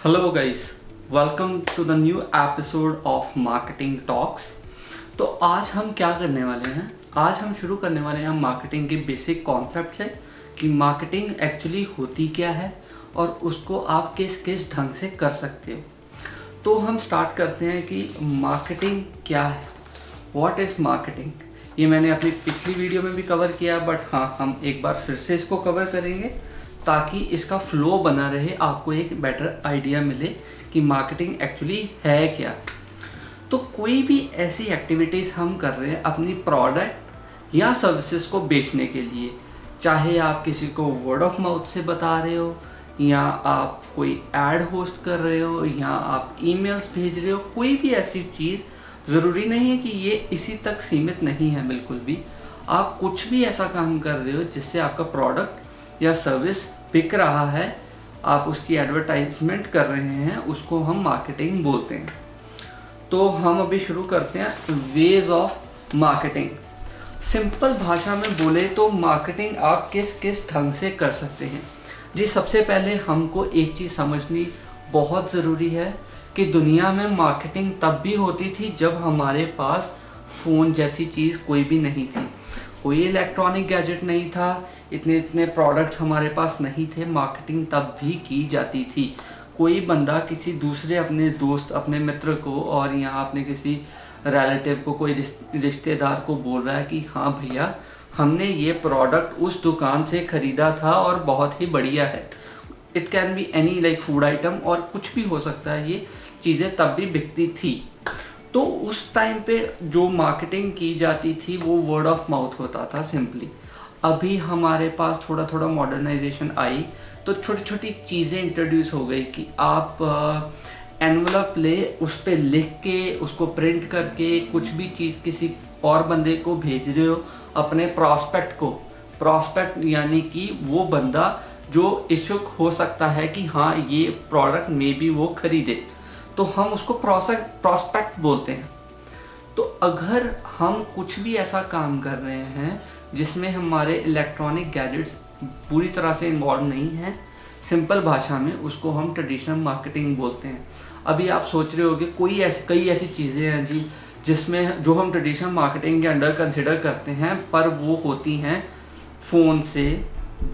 Hello guys, welcome to the new episode of marketing talks. तो आज हम क्या करने वाले हैं? आज हम शुरू करने वाले हैं मार्केटिंग के बेसिक कॉन्सेप्ट से कि मार्केटिंग एक्चुअली होती क्या है और उसको आप किस किस ढंग से कर सकते हो। तो हम स्टार्ट करते हैं कि मार्केटिंग क्या है, व्हाट इज़ मार्केटिंग। ये मैंने अपनी पिछली वीडियो में भी कवर किया, बट हाँ, हम एक बार फिर से इसको कवर करेंगे ताकि इसका फ्लो बना रहे, आपको एक बेटर आइडिया मिले कि मार्केटिंग एक्चुअली है क्या। तो कोई भी ऐसी एक्टिविटीज़ हम कर रहे हैं अपनी प्रोडक्ट या सर्विसेज को बेचने के लिए, चाहे आप किसी को वर्ड ऑफ माउथ से बता रहे हो, या आप कोई ऐड होस्ट कर रहे हो, या आप ईमेल्स भेज रहे हो, कोई भी ऐसी चीज़, ज़रूरी नहीं है कि ये इसी तक सीमित नहीं है। बिल्कुल भी आप कुछ भी ऐसा काम कर रहे हो जिससे आपका प्रोडक्ट या सर्विस बिक रहा है, आप उसकी एडवर्टाइजमेंट कर रहे हैं, उसको हम मार्केटिंग बोलते हैं। तो हम अभी शुरू करते हैं वेज ऑफ मार्केटिंग। सिंपल भाषा में बोले तो मार्केटिंग आप किस किस ढंग से कर सकते हैं। जी, सबसे पहले हमको एक चीज़ समझनी बहुत ज़रूरी है कि दुनिया में मार्केटिंग तब भी होती थी जब हमारे पास फ़ोन जैसी चीज़ कोई भी नहीं थी, कोई इलेक्ट्रॉनिक गैजेट नहीं था, इतने प्रोडक्ट्स हमारे पास नहीं थे। मार्केटिंग तब भी की जाती थी। कोई बंदा किसी दूसरे अपने दोस्त, अपने मित्र को, और यहाँ अपने किसी रिलेटिव को, कोई रिश्तेदार को बोल रहा है कि हाँ भैया, हमने ये प्रोडक्ट उस दुकान से ख़रीदा था और बहुत ही बढ़िया है। It can be any like food item और कुछ भी हो सकता है। ये चीज़ें तब भी बिकती थी। तो उस टाइम पे जो मार्केटिंग की जाती थी वो वर्ड ऑफ माउथ होता था सिंपली। अभी हमारे पास थोड़ा थोड़ा मॉडर्नाइजेशन आई तो छोटी छोटी चीज़ें इंट्रोड्यूस हो गई कि आप एनवलप ले, उस पर लिख के, उसको प्रिंट करके कुछ भी चीज़ किसी और बंदे को भेज रहे हो, अपने प्रॉस्पेक्ट को। प्रॉस्पेक्ट यानी कि वो बंदा जो इच्छुक हो सकता है कि हाँ ये प्रोडक्ट मे बी वो खरीदे, तो हम उसको प्रॉस्पेक्ट बोलते हैं। तो अगर हम कुछ भी ऐसा काम कर रहे हैं जिसमें हमारे इलेक्ट्रॉनिक गैजेट्स पूरी तरह से इन्वॉल्व नहीं हैं, सिंपल भाषा में उसको हम ट्रेडिशनल मार्केटिंग बोलते हैं। अभी आप सोच रहे होंगे कई ऐसी चीज़ें हैं जी जिसमें जो हम ट्रेडिशनल मार्केटिंग के अंडर कंसिडर करते हैं, पर वो होती हैं फ़ोन से,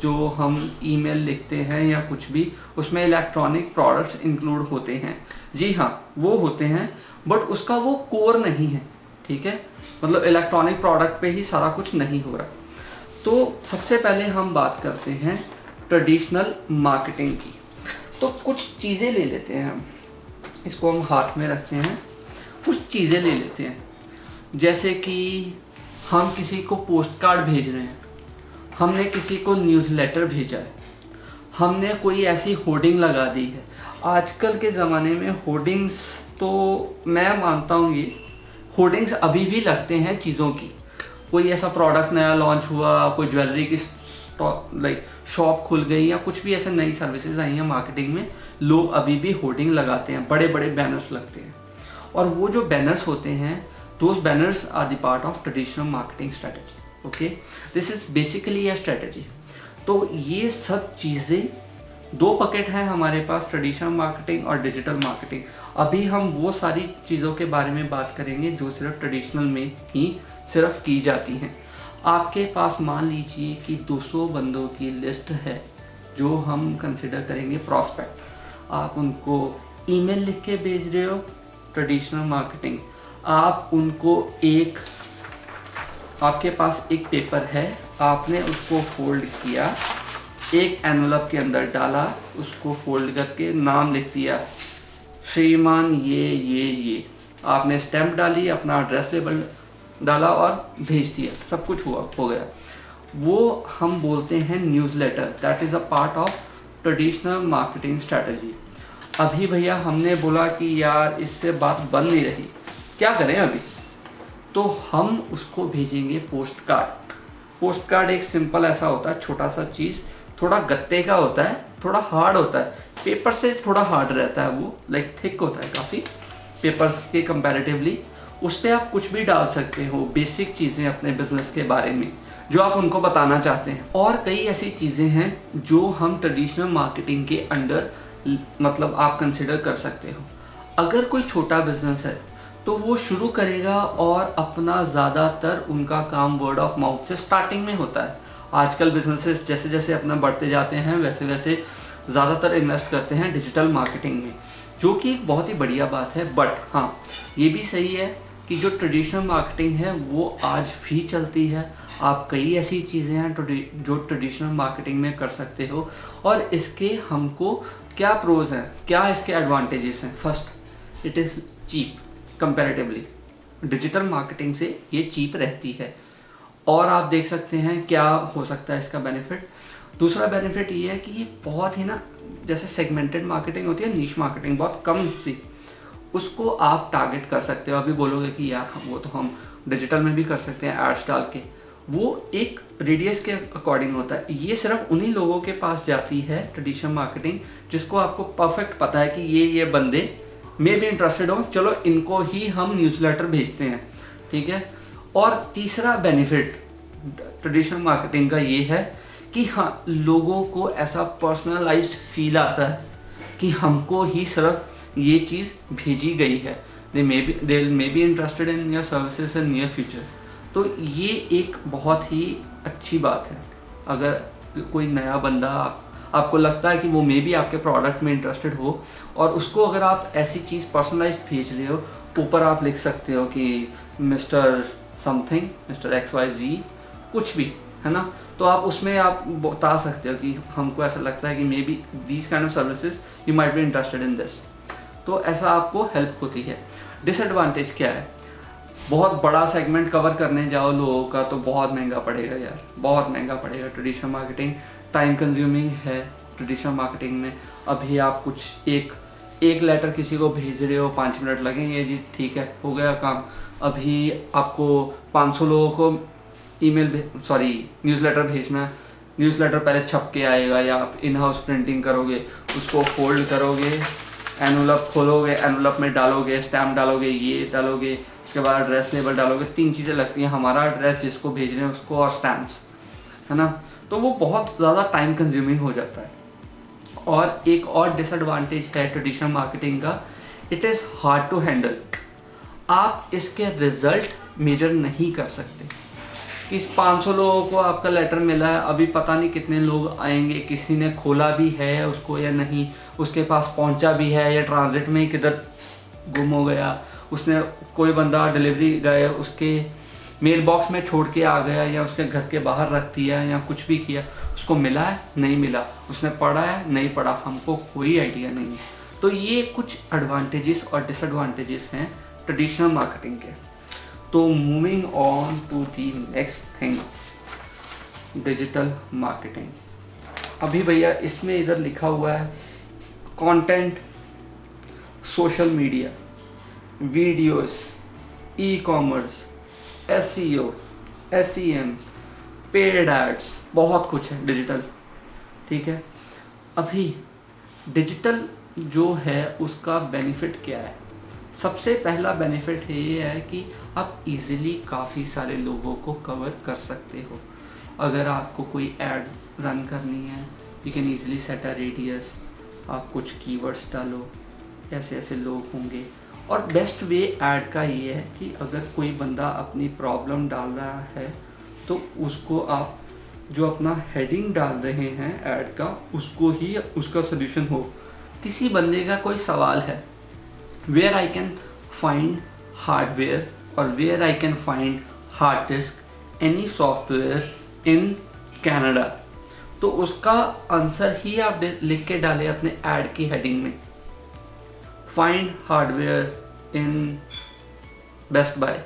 जो हम ईमेल लिखते हैं या कुछ भी, उसमें इलेक्ट्रॉनिक प्रोडक्ट्स इंक्लूड होते हैं। जी हाँ, वो होते हैं, बट उसका वो कोर नहीं है। ठीक है, मतलब इलेक्ट्रॉनिक प्रोडक्ट पे ही सारा कुछ नहीं हो रहा। तो सबसे पहले हम बात करते हैं ट्रेडिशनल मार्केटिंग की। तो कुछ चीज़ें ले लेते हैं हम, इसको हम हाथ में रखते हैं, कुछ चीज़ें ले लेते हैं। जैसे कि हम किसी को पोस्ट कार्ड भेज रहे हैं, हमने किसी को न्यूज़लेटर भेजा है, हमने कोई ऐसी होर्डिंग लगा दी है। आजकल के ज़माने में होर्डिंग्स, तो मैं मानता हूँ ये होर्डिंग्स अभी भी लगते हैं चीज़ों की। कोई ऐसा प्रोडक्ट नया लॉन्च हुआ, कोई ज्वेलरी की शॉप खुल गई, या कुछ भी ऐसे नई सर्विसेज आई हैं मार्केटिंग में, लोग अभी भी होर्डिंग लगाते हैं, बड़े बड़े बैनर्स लगते हैं। और वो जो बैनर्स होते हैं, those banners are the part of traditional marketing strategy. Okay, this is basically a strategy. तो ये सब चीज़ें, दो पकेट हैं हमारे पास, ट्रेडिशनल मार्केटिंग और डिजिटल मार्केटिंग। अभी हम वो सारी चीज़ों के बारे में बात करेंगे जो सिर्फ ट्रेडिशनल में ही सिर्फ की जाती हैं। आपके पास मान लीजिए कि 200 बंदों की लिस्ट है जो हम कंसिडर करेंगे प्रॉस्पेक्ट। आप उनको ईमेल लिख के भेज रहे हो, ट्रेडिशनल मार्केटिंग। आप उनको आपके पास एक पेपर है, आपने उसको फोल्ड किया, एक एनवलप के अंदर डाला, उसको फोल्ड करके नाम लिख दिया, श्रीमान ये आपने स्टैम्प डाली, अपना एड्रेस लेबल डाला और भेज दिया, सब कुछ हो गया। वो हम बोलते हैं newsletter. That is a part of traditional marketing strategy. अभी भैया हमने बोला कि यार इससे बात बन नहीं रही, क्या करें अभी? तो हम उसको भेजेंगे पोस्ट कार्ड। पोस्ट कार्ड एक सिंपल ऐसा होता है, छोटा सा चीज़, थोड़ा गत्ते का होता है, थोड़ा हार्ड होता है, पेपर से थोड़ा हार्ड रहता है, वो लाइक थिक होता है काफ़ी पेपर के कंपैरेटिवली। उस पर आप कुछ भी डाल सकते हो, बेसिक चीज़ें अपने बिजनेस के बारे में जो आप उनको बताना चाहते हैं। और कई ऐसी चीज़ें हैं जो हम ट्रेडिशनल मार्केटिंग के अंडर मतलब आप कंसिडर कर सकते हो। अगर कोई छोटा बिजनेस है तो वो शुरू करेगा और अपना ज़्यादातर उनका काम वर्ड ऑफ माउथ से स्टार्टिंग में होता है। आजकल बिजनेसेस जैसे जैसे अपना बढ़ते जाते हैं वैसे वैसे ज़्यादातर इन्वेस्ट करते हैं डिजिटल मार्केटिंग में, जो कि एक बहुत ही बढ़िया बात है। बट हाँ, ये भी सही है कि जो ट्रेडिशनल मार्केटिंग है वो आज भी चलती है। आप कई ऐसी चीज़ें हैं जो ट्रेडिशनल मार्केटिंग में कर सकते हो, और इसके हमको क्या प्रोज हैं, क्या इसके एडवांटेजेस हैं। First, it is cheap comparatively. Digital marketing से ये चीप रहती है। और आप देख सकते हैं क्या हो सकता है इसका बेनिफिट। दूसरा बेनिफिट ये है कि ये बहुत ही ना, जैसे सेगमेंटेड मार्केटिंग होती है, नीश मार्केटिंग बहुत कम सी, उसको आप टारगेट कर सकते हो। अभी बोलोगे कि यार वो तो हम डिजिटल में भी कर सकते हैं एड्स डाल के, वो एक रेडियस के अकॉर्डिंग होता है। ये सिर्फ उन्हीं लोगों के पास जाती है ट्रेडिशनल मार्केटिंग जिसको आपको परफेक्ट पता है कि ये बंदे में भी इंटरेस्टेड हो, चलो इनको ही हम न्यूज़लेटर भेजते हैं, ठीक है। और तीसरा बेनिफिट ट्रेडिशनल मार्केटिंग का ये है कि हाँ, लोगों को ऐसा पर्सनलाइज्ड फील आता है कि हमको ही सिर्फ ये चीज़ भेजी गई है, they may be interested in your services in near future. तो ये एक बहुत ही अच्छी बात है। अगर कोई नया बंदा आपको लगता है कि वो मे बी आपके प्रोडक्ट में इंटरेस्टेड हो, और उसको अगर आप ऐसी चीज़ पर्सनलाइज्ड भेज रहे हो, ऊपर आप लिख सकते हो कि मिस्टर समथिंग, मिस्टर XYZ, कुछ भी, है ना। तो आप उसमें आप बता सकते हो कि हमको ऐसा लगता है कि may be these kind of services you might be interested in this. तो ऐसा आपको हेल्प होती है। डिसएडवांटेज क्या है? बहुत बड़ा सेगमेंट कवर करने जाओ लोगों का तो बहुत महंगा पड़ेगा यार, बहुत महंगा पड़ेगा। ट्रेडिशनल मार्केटिंग टाइम कंज्यूमिंग है। ट्रेडिशनल मार्केटिंग में अभी आप कुछ एक लेटर किसी को भेज रहे हो, 5 मिनट लगेंगे जी, ठीक है, हो गया काम। अभी आपको 500 लोगों को न्यूज़लेटर भेजना है। न्यूज़लेटर पहले छप के आएगा, या आप इन हाउस प्रिंटिंग करोगे, उसको फोल्ड करोगे, एनवलप खोलोगे, एनवलप में डालोगे, स्टैम्प डालोगे, ये डालोगे, उसके बाद एड्रेस लेबल डालोगे। 3 चीज़ें लगती हैं, हमारा एड्रेस, जिसको भेज रहे हैं उसको, और स्टैम्प्स, है ना। तो वो बहुत ज़्यादा टाइम कंज्यूमिंग हो जाता है। और एक और डिसएडवांटेज है ट्रेडिशनल मार्केटिंग का, it is hard to handle. आप इसके रिजल्ट मेजर नहीं कर सकते कि 500 लोगों को आपका लेटर मिला है, अभी पता नहीं कितने लोग आएंगे, किसी ने खोला भी है उसको या नहीं, उसके पास पहुंचा भी है या ट्रांजिट में ही किधर गुम हो गया, उसने कोई बंदा डिलीवरी गए उसके मेल बॉक्स में छोड़ के आ गया, या उसके घर के बाहर रख दिया, या कुछ भी किया, उसको मिला है नहीं मिला, उसने पढ़ा है नहीं पढ़ा, हमको कोई आइडिया नहीं है। तो ये कुछ एडवांटेजेस और डिसएडवांटेजेस हैं ट्रेडिशनल मार्केटिंग के। तो moving on to the next thing, digital marketing. अभी भैया इसमें इधर लिखा हुआ है content, social media, videos, e commerce, SEO, SEM, paid ads, बहुत कुछ है डिजिटल, ठीक है। अभी डिजिटल जो है उसका बेनिफिट क्या है? सबसे पहला बेनिफिट ये है कि आप इजीली काफ़ी सारे लोगों को कवर कर सकते हो। अगर आपको कोई एड रन करनी है, you can easily set a radius, आप कुछ कीवर्ड्स डालो, ऐसे ऐसे लोग होंगे। और बेस्ट वे ऐड का ये है कि अगर कोई बंदा अपनी प्रॉब्लम डाल रहा है तो उसको आप जो अपना हेडिंग डाल रहे हैं ऐड का, उसको ही उसका सोल्यूशन हो। किसी बंदे का कोई सवाल है, where I can find hardware और where I can find hard disk any software in Canada, तो उसका आंसर ही आप लिख के डालें अपने ऐड की हेडिंग में, find hardware in Best Buy,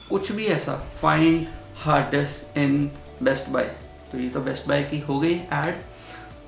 कुछ भी ऐसा, find hard disk in Best Buy. तो ये तो बेस्ट बाय की हो गई ऐड।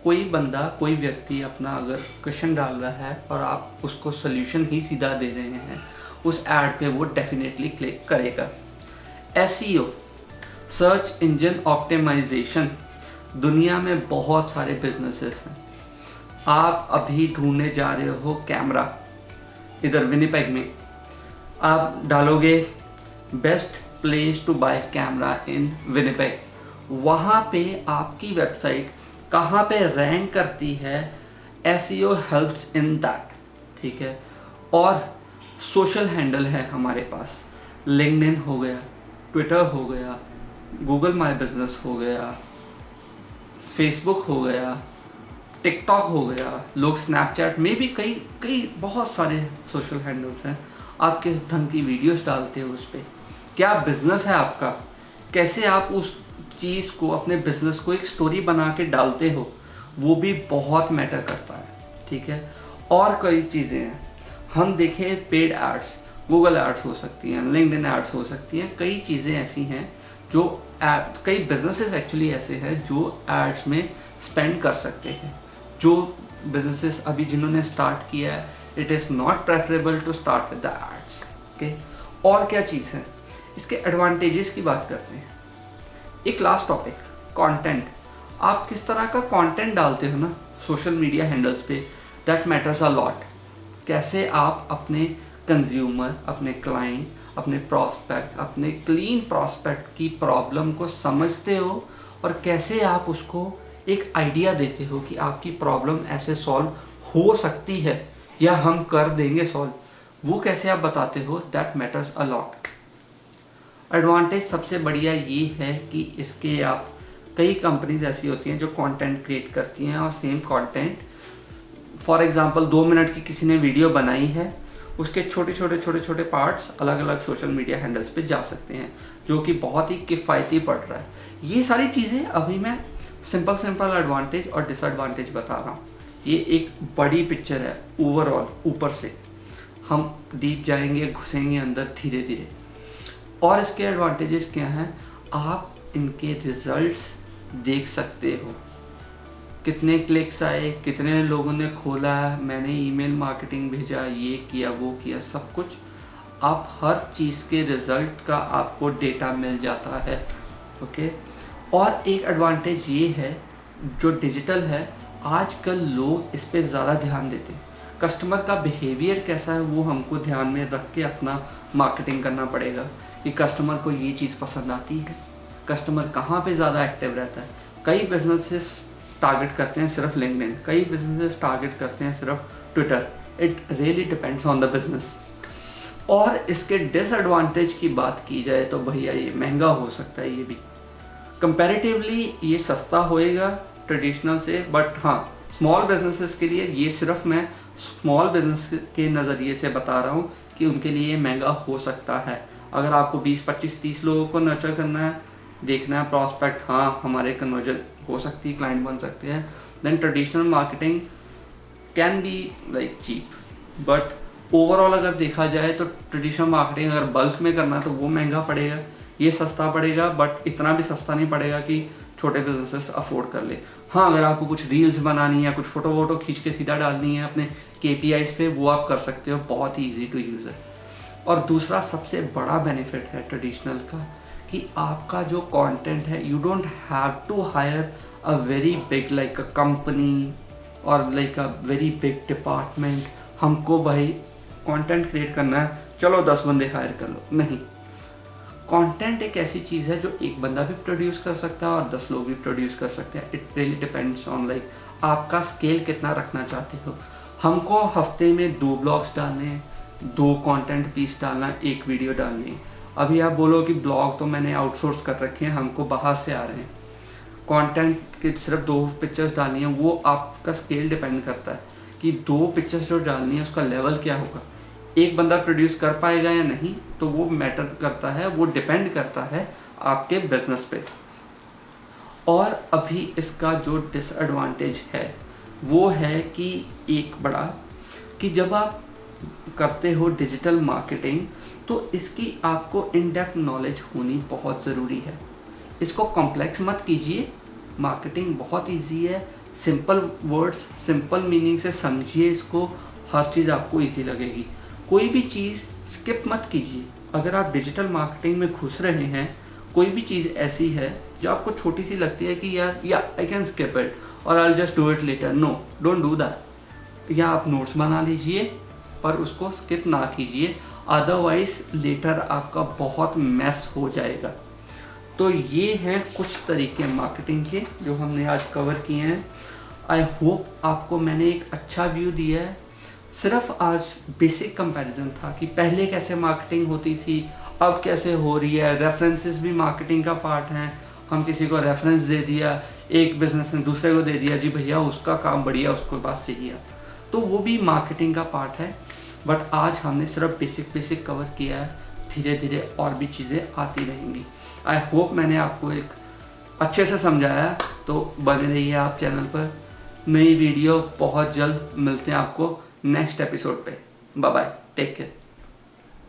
कोई बंदा, कोई व्यक्ति अपना अगर क्वेश्चन डाल रहा है और आप उसको सोल्यूशन ही सीधा दे रहे हैं, उस ऐड पे वो डेफिनेटली क्लिक करेगा। SEO, सर्च इंजन ऑप्टिमाइजेशन, दुनिया में बहुत सारे बिजनेसेस हैं। आप अभी ढूंढने जा रहे हो कैमरा, इधर विनिपेग में आप डालोगे best place to buy camera in Winnipeg, वहाँ पे आपकी वेबसाइट कहाँ पे रैंक करती है SEO हेल्प्स इन दैट, ठीक है। और सोशल हैंडल है हमारे पास, लिंक्डइन हो गया, ट्विटर हो गया, गूगल माई बिजनेस हो गया, फेसबुक हो गया, टिकटॉक हो गया, लोग स्नैपचैट में भी कई कई बहुत सारे सोशल हैंडल्स हैं। आप किस ढंग की वीडियोस डालते हो उस पर, क्या बिजनेस है आपका, कैसे आप उस चीज़ को, अपने बिजनेस को एक स्टोरी बना के डालते हो, वो भी बहुत मैटर करता है, ठीक है। और कई चीज़ें हैं, हम देखें पेड एड्स, गूगल एड्स हो सकती हैं, लिंक्डइन एड्स हो सकती हैं, कई चीज़ें ऐसी हैं जो कई बिजनेसेस एक्चुअली ऐसे हैं जो एड्स में स्पेंड कर सकते हैं। जो बिजनेसेस अभी जिन्होंने स्टार्ट किया है, it is not preferable to start with the ads, okay. और क्या चीज़ है, इसके एडवांटेजेस की बात करते हैं। एक लास्ट टॉपिक, कंटेंट। आप किस तरह का कंटेंट डालते हो ना सोशल मीडिया हैंडल्स पे, दैट मैटर्स अ लॉट। कैसे आप अपने कंज्यूमर, अपने क्लाइंट, अपने प्रॉस्पेक्ट, अपने क्लीन प्रॉस्पेक्ट की प्रॉब्लम को समझते हो और कैसे आप उसको एक आइडिया देते हो कि आपकी प्रॉब्लम ऐसे सॉल्व हो सकती है या हम कर देंगे सॉल्व, वो कैसे आप बताते हो, that matters a lot. Advantage सबसे बढ़िया ये है कि इसके आप, कई कंपनीज ऐसी होती हैं जो कंटेंट क्रिएट करती हैं और same content, for example 2 minute की किसी ने वीडियो बनाई है, उसके छोटे छोटे पार्ट्स अलग अलग सोशल मीडिया हैंडल्स पे जा सकते हैं, जो कि बहुत ही किफ़ायती पड़ रहा है। ये सारी चीज़ें अभी मैं सिंपल एडवांटेज और डिसएडवांटेज बता रहा हूँ। ये एक बड़ी पिक्चर है ओवरऑल, ऊपर से हम डीप जाएंगे, घुसेंगे अंदर धीरे धीरे। और इसके एडवांटेजेस क्या हैं, आप इनके रिजल्ट्स देख सकते हो, कितने क्लिक्स आए, कितने लोगों ने खोला, मैंने ईमेल मार्केटिंग भेजा, ये किया वो किया, सब कुछ आप हर चीज़ के रिज़ल्ट का आपको डेटा मिल जाता है, ओके। और एक एडवांटेज ये है, जो डिजिटल है, आजकल लोग इस पे ज़्यादा ध्यान देते हैं। कस्टमर का बिहेवियर कैसा है वो हमको ध्यान में रख के अपना मार्केटिंग करना पड़ेगा कि कस्टमर को ये चीज़ पसंद आती है, कस्टमर कहाँ पे ज़्यादा एक्टिव रहता है। कई बिजनेसेस टारगेट करते हैं सिर्फ लिंक्डइन, कई बिजनेसेस टारगेट करते हैं सिर्फ Twitter. It really depends on the business. और इसके डिसएडवांटेज की बात की जाए तो भैया ये महंगा हो सकता है, ये भी कंपैरेटिवली ये सस्ता होएगा ट्रेडिशनल से, बट हाँ स्मॉल बिजनेसेस के लिए, ये सिर्फ मैं स्मॉल बिजनेस के नज़रिए से बता रहा हूँ कि उनके लिए महंगा हो सकता है। अगर आपको 20, 25, 30 लोगों को नर्चर करना है, देखना है प्रॉस्पेक्ट, हाँ हमारे कन्वर्जन हो सकती है, क्लाइंट बन सकते हैं, then traditional marketing can be like cheap. But overall अगर देखा जाए तो ट्रेडिशनल मार्केटिंग अगर बल्क में करना है तो वो महंगा पड़ेगा, ये सस्ता पड़ेगा, बट इतना भी सस्ता नहीं पड़ेगा कि छोटे बिजनेसेस अफोर्ड कर ले। हाँ अगर आपको कुछ रील्स बनानी है, कुछ फोटो वोटो खींच के सीधा डालनी है अपने KPIs पे, वो आप कर सकते हो, बहुत ही ईजी टू यूज़ है। और दूसरा सबसे बड़ा बेनिफिट है ट्रेडिशनल का कि आपका जो कंटेंट है, you don't have to hire a very big like a company और like a very big department. हमको भाई कंटेंट क्रिएट करना है, चलो 10 बंदे हायर कर लो, नहीं। कंटेंट एक ऐसी चीज़ है जो एक बंदा भी प्रोड्यूस कर सकता है और 10 लोग भी प्रोड्यूस कर सकते हैं। It really depends on like आपका स्केल कितना रखना चाहते हो। हमको हफ्ते में 2 ब्लॉग्स डालने, 2 कंटेंट पीस डालना, 1 वीडियो डालनी। अभी आप बोलो कि ब्लॉग तो मैंने आउटसोर्स कर रखे हैं, हमको बाहर से आ रहे हैं, कंटेंट के सिर्फ 2 पिक्चर्स डालनी है, वो आपका स्केल डिपेंड करता है कि 2 पिक्चर्स जो डालनी है उसका लेवल क्या होगा। एक बंदा प्रोड्यूस कर पाएगा या नहीं, तो वो मैटर करता है, वो डिपेंड करता है आपके बिजनेस पे। और अभी इसका जो डिसएडवांटेज है वो है कि एक बड़ा, कि जब आप करते हो डिजिटल मार्केटिंग तो इसकी आपको इन डेप्थ नॉलेज होनी बहुत ज़रूरी है। इसको कॉम्प्लेक्स मत कीजिए, मार्केटिंग बहुत इजी है, सिंपल वर्ड्स सिंपल मीनिंग से समझिए इसको, हर चीज़ आपको इजी लगेगी। कोई भी चीज़ स्किप मत कीजिए। अगर आप डिजिटल मार्केटिंग में घुस रहे हैं, कोई भी चीज़ ऐसी है जो आपको छोटी सी लगती है कि यार आई कैन स्किप इट और I will just do it later, no don't do that. या आप नोट्स बना लीजिए पर उसको स्किप ना कीजिए, अदरवाइज लेटर आपका बहुत मैस हो जाएगा। तो ये हैं कुछ तरीके मार्केटिंग के जो हमने आज कवर किए हैं। आई होप आपको मैंने एक अच्छा व्यू दिया है। सिर्फ आज बेसिक कंपैरिजन था कि पहले कैसे मार्केटिंग होती थी, अब कैसे हो रही है। रेफरेंसेस भी मार्केटिंग का पार्ट हैं। हम किसी को रेफरेंस दे दिया, एक बिजनेस ने दूसरे को दे दिया, जी भैया उसका काम बढ़िया, उसको पास चाहिए, तो वो भी मार्केटिंग का पार्ट है। बट आज हमने सिर्फ बेसिक कवर किया है, धीरे धीरे और भी चीज़ें आती रहेंगी। आई होप मैंने आपको एक अच्छे से समझाया। तो बने रहिए आप चैनल पर। नई वीडियो बहुत जल्द मिलते हैं आपको नेक्स्ट एपिसोड पे। Bye bye, take care.